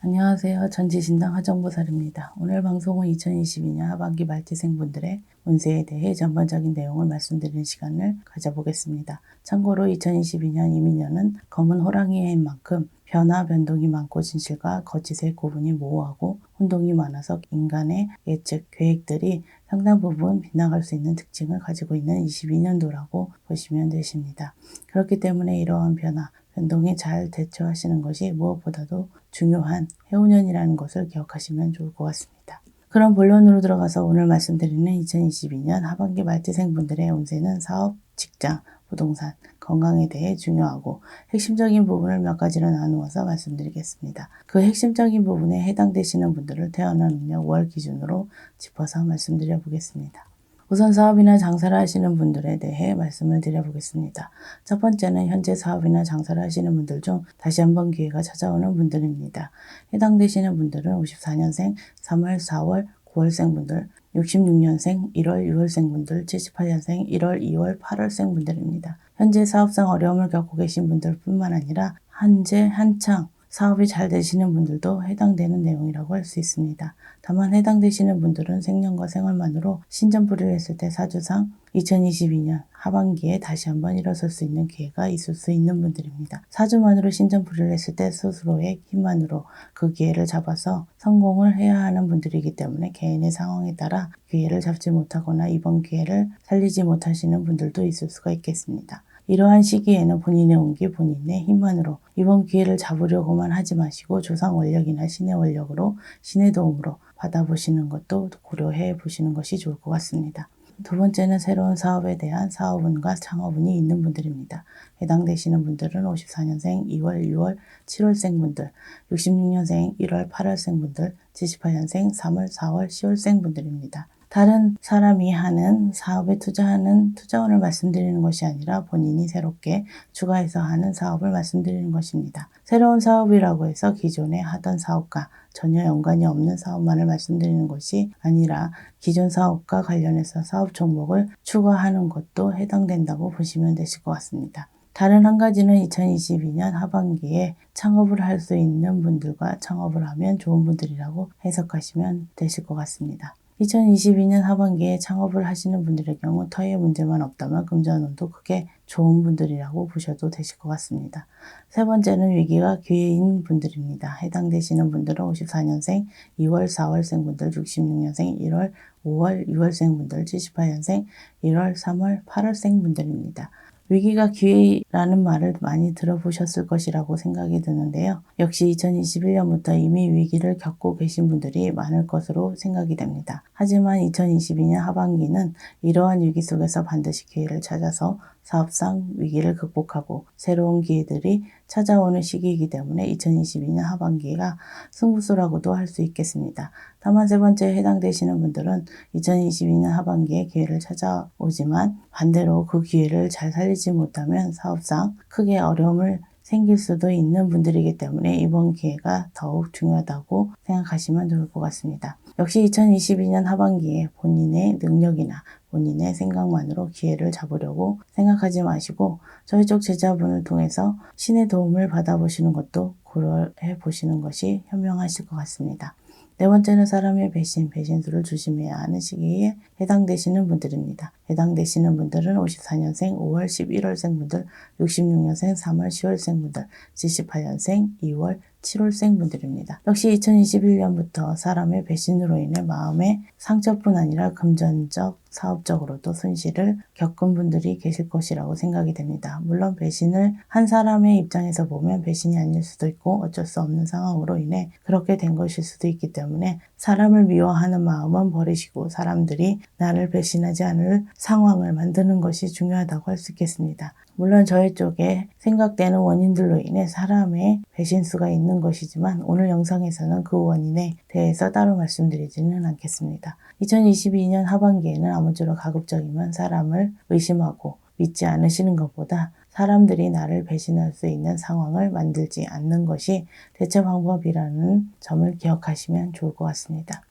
안녕하세요. 전지신당 하정보살입니다. 오늘 방송은 2022년 하반기 말띠생분들의 운세에 대해 전반적인 내용을 말씀드리는 시간을 가져보겠습니다. 참고로 2022년 이민년은 검은 호랑이의 해인 만큼 변화, 변동이 많고 진실과 거짓의 구분이 모호하고 혼동이 많아서 인간의 예측, 계획들이 상당 부분 빗나갈 수 있는 특징을 가지고 있는 22년도라고 보시면 되십니다. 그렇기 때문에 이러한 변화, 변동에 잘 대처하시는 것이 무엇보다도 중요한 해운년이라는 것을 기억하시면 좋을 것 같습니다. 그럼 본론으로 들어가서 오늘 말씀드리는 2022년 하반기 말띠생분들의 운세는 사업, 직장, 부동산, 건강에 대해 중요하고 핵심적인 부분을 몇 가지로 나누어서 말씀드리겠습니다. 그 핵심적인 부분에 해당되시는 분들을 태어난 음력 5월 기준으로 짚어서 말씀드려 보겠습니다. 우선 사업이나 장사를 하시는 분들에 대해 말씀을 드려보겠습니다. 첫 번째는 현재 사업이나 장사를 하시는 분들 중 다시 한번 기회가 찾아오는 분들입니다. 해당되시는 분들은 54년생 3월, 4월, 9월생 분들, 66년생 1월, 6월생 분들, 78년생 1월, 2월, 8월생 분들입니다. 현재 사업상 어려움을 겪고 계신 분들 뿐만 아니라 현재 한창 사업이 잘 되시는 분들도 해당되는 내용이라고 할 수 있습니다. 다만 해당되시는 분들은 생년과 생활만으로 신전불이를 했을 때 사주상 2022년 하반기에 다시 한번 일어설 수 있는 기회가 있을 수 있는 분들입니다. 사주만으로 신전불이를 했을 때 스스로의 힘만으로 그 기회를 잡아서 성공을 해야 하는 분들이기 때문에 개인의 상황에 따라 기회를 잡지 못하거나 이번 기회를 살리지 못하시는 분들도 있을 수가 있겠습니다. 이러한 시기에는 본인의 운기, 본인의 힘만으로 이번 기회를 잡으려고만 하지 마시고 조상 원력이나 신의 원력으로 신의 도움으로 받아보시는 것도 고려해 보시는 것이 좋을 것 같습니다. 두 번째는 새로운 사업에 대한 사업운과 창업운이 있는 분들입니다. 해당되시는 분들은 54년생 2월, 6월, 7월생 분들, 66년생 1월, 8월생 분들, 78년생 3월, 4월, 10월생 분들입니다. 다른 사람이 하는 사업에 투자하는 투자원을 말씀드리는 것이 아니라 본인이 새롭게 추가해서 하는 사업을 말씀드리는 것입니다. 새로운 사업이라고 해서 기존에 하던 사업과 전혀 연관이 없는 사업만을 말씀드리는 것이 아니라 기존 사업과 관련해서 사업 종목을 추가하는 것도 해당된다고 보시면 되실 것 같습니다. 다른 한 가지는 2022년 하반기에 창업을 할 수 있는 분들과 창업을 하면 좋은 분들이라고 해석하시면 되실 것 같습니다. 2022년 하반기에 창업을 하시는 분들의 경우 터의 문제만 없다면 금전운도 크게 좋은 분들이라고 보셔도 되실 것 같습니다. 세 번째는 위기가 기회인 분들입니다. 해당되시는 분들은 54년생 2월, 4월생 분들, 66년생 1월, 5월, 6월생 분들, 78년생 1월, 3월, 8월생 분들입니다. 위기가 기회라는 말을 많이 들어보셨을 것이라고 생각이 드는데요. 역시 2021년부터 이미 위기를 겪고 계신 분들이 많을 것으로 생각이 됩니다. 하지만 2022년 하반기는 이러한 위기 속에서 반드시 기회를 찾아서 사업상 위기를 극복하고 새로운 기회들이 찾아오는 시기이기 때문에 2022년 하반기가 승부수라고도 할 수 있겠습니다. 다만 세 번째 해당되시는 분들은 2022년 하반기에 기회를 찾아오지만 반대로 그 기회를 잘 살리지 못하면 사업상 크게 어려움을 생길 수도 있는 분들이기 때문에 이번 기회가 더욱 중요하다고 생각하시면 좋을 것 같습니다. 역시 2022년 하반기에 본인의 능력이나 본인의 생각만으로 기회를 잡으려고 생각하지 마시고 저희 쪽 제자분을 통해서 신의 도움을 받아보시는 것도 고려해 보시는 것이 현명하실 것 같습니다. 네 번째는 사람의 배신, 배신수를 조심해야 하는 시기에 해당되시는 분들입니다. 해당되시는 분들은 54년생 5월 11월생 분들, 66년생 3월 10월생 분들, 78년생 2월 7월생 분들입니다. 역시 2021년부터 사람의 배신으로 인해 마음의 상처뿐 아니라 금전적, 사업적으로도 손실을 겪은 분들이 계실 것이라고 생각이 됩니다. 물론 배신을 한 사람의 입장에서 보면 배신이 아닐 수도 있고 어쩔 수 없는 상황으로 인해 그렇게 된 것일 수도 있기 때문에 사람을 미워하는 마음은 버리시고 사람들이 나를 배신하지 않을 상황을 만드는 것이 중요하다고 할 수 있겠습니다. 물론 저희 쪽에 생각되는 원인들로 인해 사람의 배신수가 있는 것이지만 오늘 영상에서는 그 원인에 대해서 따로 말씀드리지는 않겠습니다. 2022년 하반기에는 아무쪼록 가급적이면 사람을 의심하고 믿지 않으시는 것보다 사람들이 나를 배신할 수 있는 상황을 만들지 않는 것이 대처 방법이라는 점을 기억하시면 좋을 것 같습니다.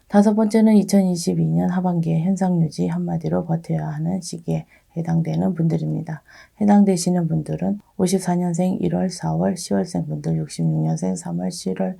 다섯 번째는 2022년 하반기에 현상 유지, 한마디로 버텨야 하는 시기에 해당되는 분들입니다. 해당되시는 분들은 54년생 1월, 4월, 10월생분들, 66년생 3월,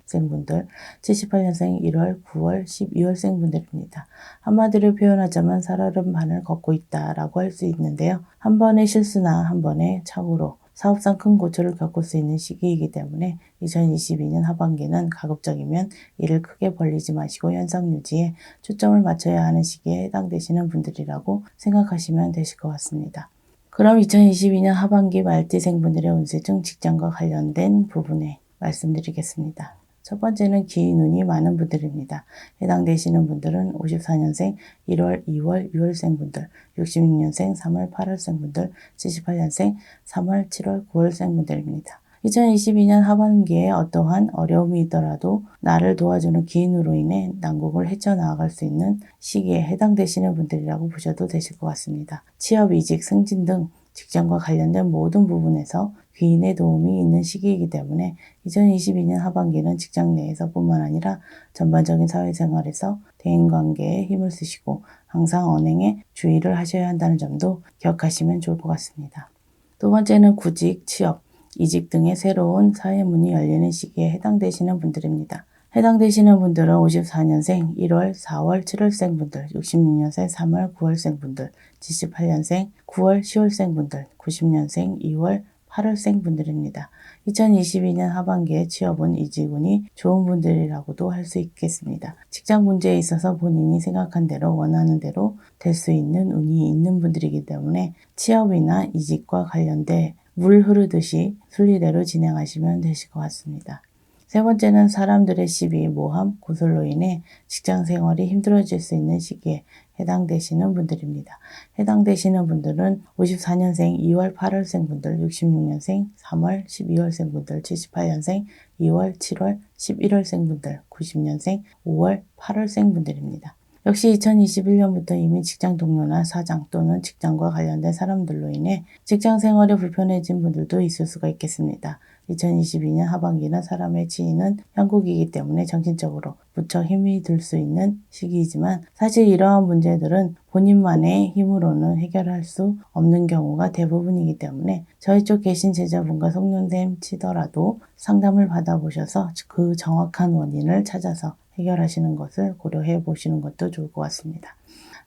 7월생분들, 78년생 1월, 9월, 12월생분들입니다. 한마디로 표현하자면 살얼음 반을 걷고 있다라고 할 수 있는데요. 한 번의 실수나 한 번의 착오로 사업상 큰 고초를 겪을 수 있는 시기이기 때문에 2022년 하반기는 가급적이면 일을 크게 벌리지 마시고 현상 유지에 초점을 맞춰야 하는 시기에 해당되시는 분들이라고 생각하시면 되실 것 같습니다. 그럼 2022년 하반기 말띠생분들의 운세 중 직장과 관련된 부분에 말씀드리겠습니다. 첫 번째는 기인 운이 많은 분들입니다. 해당되시는 분들은 54년생 1월, 2월, 6월생분들, 66년생 3월, 8월생분들, 78년생 3월, 7월, 9월생분들입니다. 2022년 하반기에 어떠한 어려움이 있더라도 나를 도와주는 기인으로 인해 난국을 헤쳐나갈 수 있는 시기에 해당되시는 분들이라고 보셔도 되실 것 같습니다. 취업, 이직, 승진 등 직장과 관련된 모든 부분에서 귀인의 도움이 있는 시기이기 때문에 2022년 하반기는 직장 내에서 뿐만 아니라 전반적인 사회생활에서 대인관계에 힘을 쓰시고 항상 언행에 주의를 하셔야 한다는 점도 기억하시면 좋을 것 같습니다. 두 번째는 구직, 취업, 이직 등의 새로운 사회문이 열리는 시기에 해당되시는 분들입니다. 해당되시는 분들은 54년생 1월, 4월, 7월생분들, 66년생 3월, 9월생분들, 78년생 9월, 10월생분들, 90년생 2월, 8월생분들입니다. 2022년 하반기에 취업운, 이직운이 좋은 분들이라고도 할 수 있겠습니다. 직장 문제에 있어서 본인이 생각한 대로 원하는 대로 될 수 있는 운이 있는 분들이기 때문에 취업이나 이직과 관련돼 물 흐르듯이 순리대로 진행하시면 되실 것 같습니다. 세 번째는 사람들의 시비, 모함, 구설로 인해 직장 생활이 힘들어질 수 있는 시기에 해당되시는 분들입니다. 해당되시는 분들은 54년생 2월, 8월생분들, 66년생 3월, 12월생분들, 78년생 2월, 7월, 11월생분들, 90년생 5월, 8월생분들입니다. 역시 2021년부터 이미 직장 동료나 사장 또는 직장과 관련된 사람들로 인해 직장 생활이 불편해진 분들도 있을 수가 있겠습니다. 2022년 하반기는 사람의 지인은 형국이기 때문에 정신적으로 무척 힘이 들 수 있는 시기이지만 사실 이러한 문제들은 본인만의 힘으로는 해결할 수 없는 경우가 대부분이기 때문에 저희 쪽 계신 제자분과 송년쌤 치더라도 상담을 받아보셔서 그 정확한 원인을 찾아서 해결하시는 것을 고려해 보시는 것도 좋을 것 같습니다.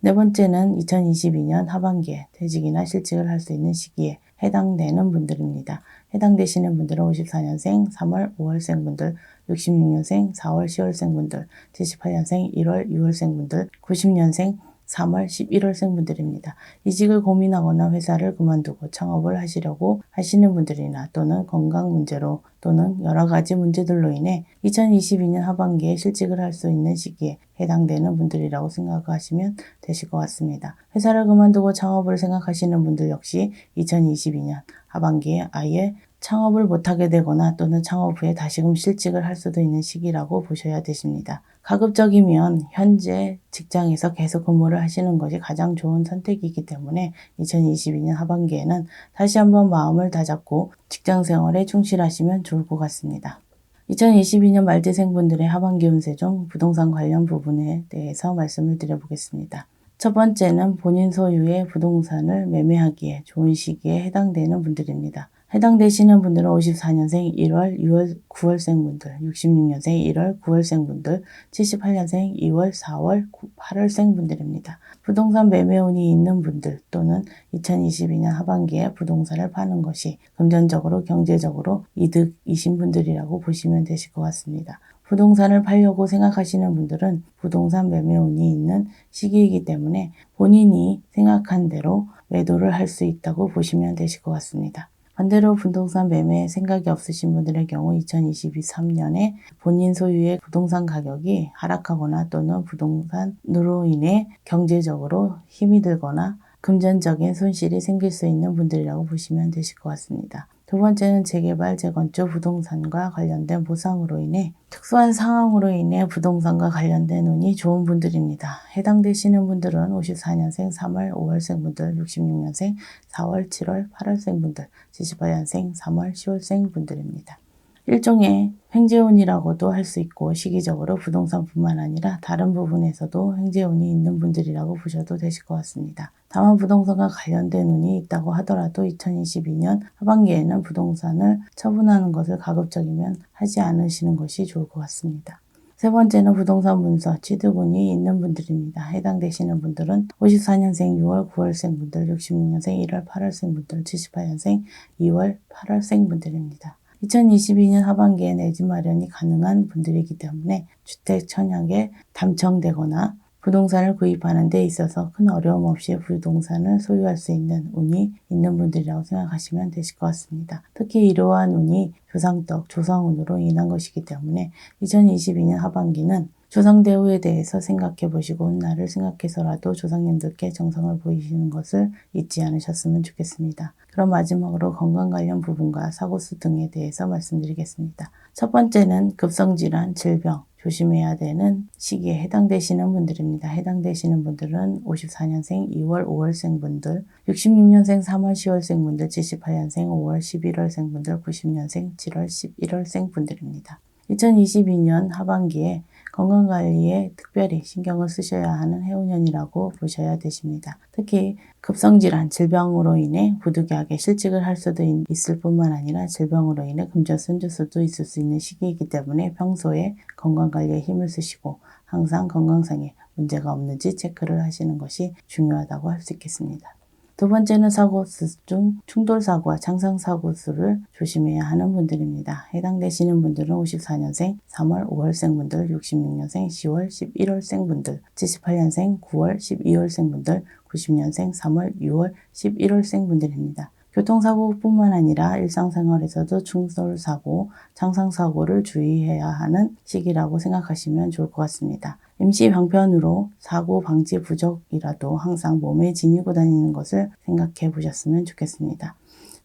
네 번째는 2022년 하반기에 퇴직이나 실직을 할 수 있는 시기에 해당되는 분들입니다. 해당되시는 분들은 54년생 3월, 5월생분들, 66년생 4월, 10월생분들, 78년생 1월, 6월생분들, 90년생 3월, 11월생분들입니다. 이직을 고민하거나 회사를 그만두고 창업을 하시려고 하시는 분들이나 또는 건강 문제로 또는 여러 가지 문제들로 인해 2022년 하반기에 실직을 할 수 있는 시기에 해당되는 분들이라고 생각하시면 되실 것 같습니다. 회사를 그만두고 창업을 생각하시는 분들 역시 2022년 하반기에 아예 창업을 못하게 되거나 또는 창업 후에 다시금 실직을 할 수도 있는 시기라고 보셔야 되십니다. 가급적이면 현재 직장에서 계속 근무를 하시는 것이 가장 좋은 선택이기 때문에 2022년 하반기에는 다시 한번 마음을 다잡고 직장 생활에 충실하시면 좋을 것 같습니다. 2022년 말띠생분들의 하반기 운세 중 부동산 관련 부분에 대해서 말씀을 드려보겠습니다. 첫 번째는 본인 소유의 부동산을 매매하기에 좋은 시기에 해당되는 분들입니다. 해당되시는 분들은 54년생 1월, 6월, 9월생분들, 66년생 1월, 9월생분들, 78년생 2월, 4월, 8월생분들입니다. 부동산 매매운이 있는 분들 또는 2022년 하반기에 부동산을 파는 것이 금전적으로 경제적으로 이득이신 분들이라고 보시면 되실 것 같습니다. 부동산을 팔려고 생각하시는 분들은 부동산 매매운이 있는 시기이기 때문에 본인이 생각한 대로 매도를 할 수 있다고 보시면 되실 것 같습니다. 반대로 부동산 매매 생각이 없으신 분들의 경우 2023년에 본인 소유의 부동산 가격이 하락하거나 또는 부동산으로 인해 경제적으로 힘이 들거나 금전적인 손실이 생길 수 있는 분들이라고 보시면 되실 것 같습니다. 두 번째는 재개발, 재건축, 부동산과 관련된 보상으로 인해 특수한 상황으로 인해 부동산과 관련된 운이 좋은 분들입니다. 해당되시는 분들은 54년생 3월, 5월생분들, 66년생 4월, 7월, 8월생분들, 78년생 3월, 10월생분들입니다. 일종의 횡재운이라고도 할 수 있고 시기적으로 부동산뿐만 아니라 다른 부분에서도 횡재운이 있는 분들이라고 보셔도 되실 것 같습니다. 다만 부동산과 관련된 운이 있다고 하더라도 2022년 하반기에는 부동산을 처분하는 것을 가급적이면 하지 않으시는 것이 좋을 것 같습니다. 세 번째는 부동산 문서, 취득운이 있는 분들입니다. 해당되시는 분들은 54년생 6월 9월생 분들, 66년생 1월 8월생 분들, 78년생 2월 8월생 분들입니다. 2022년 하반기에 내 집 마련이 가능한 분들이기 때문에 주택 청약에 당첨되거나 부동산을 구입하는 데 있어서 큰 어려움 없이 부동산을 소유할 수 있는 운이 있는 분들이라고 생각하시면 되실 것 같습니다. 특히 이러한 운이 조상덕, 조상운으로 인한 것이기 때문에 2022년 하반기는 조상대우에 대해서 생각해 보시고 훗날을 생각해서라도 조상님들께 정성을 보이시는 것을 잊지 않으셨으면 좋겠습니다. 그럼 마지막으로 건강 관련 부분과 사고수 등에 대해서 말씀드리겠습니다. 첫 번째는 급성질환, 질병, 조심해야 되는 시기에 해당되시는 분들입니다. 해당되시는 분들은 54년생 2월 5월생 분들, 66년생 3월 10월생 분들, 78년생 5월 11월생 분들, 90년생 7월 11월생 분들입니다. 2022년 하반기에 건강관리에 특별히 신경을 쓰셔야 하는 해운년이라고 보셔야 되십니다. 특히 급성질환, 질병으로 인해 부득이하게 실직을 할 수도 있을 뿐만 아니라 질병으로 인해 금전순조수도 있을 수 있는 시기이기 때문에 평소에 건강관리에 힘을 쓰시고 항상 건강상에 문제가 없는지 체크를 하시는 것이 중요하다고 할 수 있겠습니다. 두 번째는 사고수 중 충돌사고와 창상사고수를 조심해야 하는 분들입니다. 해당되시는 분들은 54년생 3월 5월생 분들, 66년생 10월 11월생 분들, 78년생 9월 12월생 분들, 90년생 3월 6월 11월생 분들입니다. 교통사고뿐만 아니라 일상생활에서도 충돌사고, 창상사고를 주의해야 하는 시기라고 생각하시면 좋을 것 같습니다. 임시 방편으로 사고 방지 부적이라도 항상 몸에 지니고 다니는 것을 생각해 보셨으면 좋겠습니다.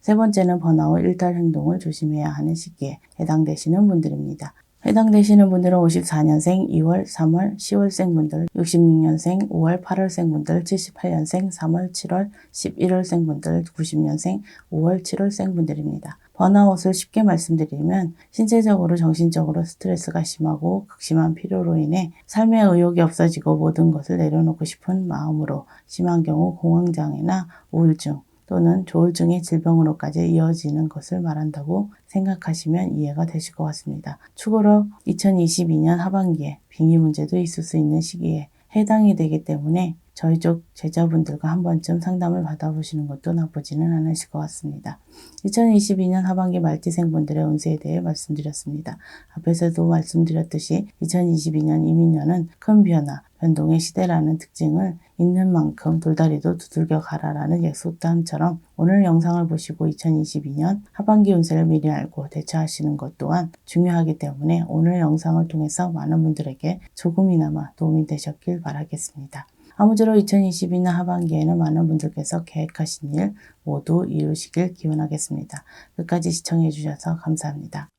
세 번째는 번아웃, 일탈 행동을 조심해야 하는 시기에 해당되시는 분들입니다. 해당되시는 분들은 54년생 2월, 3월, 10월생 분들, 66년생 5월, 8월생 분들, 78년생 3월, 7월, 11월생 분들, 90년생 5월, 7월생 분들입니다. 번아웃을 쉽게 말씀드리면 신체적으로 정신적으로 스트레스가 심하고 극심한 피로로 인해 삶의 의욕이 없어지고 모든 것을 내려놓고 싶은 마음으로 심한 경우 공황장애나 우울증 또는 조울증의 질병으로까지 이어지는 것을 말한다고 생각하시면 이해가 되실 것 같습니다. 추가로 2022년 하반기에 빙의 문제도 있을 수 있는 시기에 해당이 되기 때문에 저희 쪽 제자분들과 한 번쯤 상담을 받아보시는 것도 나쁘지는 않으실 것 같습니다. 2022년 하반기 말띠생분들의 운세에 대해 말씀드렸습니다. 앞에서도 말씀드렸듯이 2022년 이민년은 큰 변화, 변동의 시대라는 특징을 있는 만큼 돌다리도 두들겨 가라라는 약속담처럼 오늘 영상을 보시고 2022년 하반기 운세를 미리 알고 대처하시는 것 또한 중요하기 때문에 오늘 영상을 통해서 많은 분들에게 조금이나마 도움이 되셨길 바라겠습니다. 아무쪼록 2022년 하반기에는 많은 분들께서 계획하신 일 모두 이루시길 기원하겠습니다. 끝까지 시청해 주셔서 감사합니다.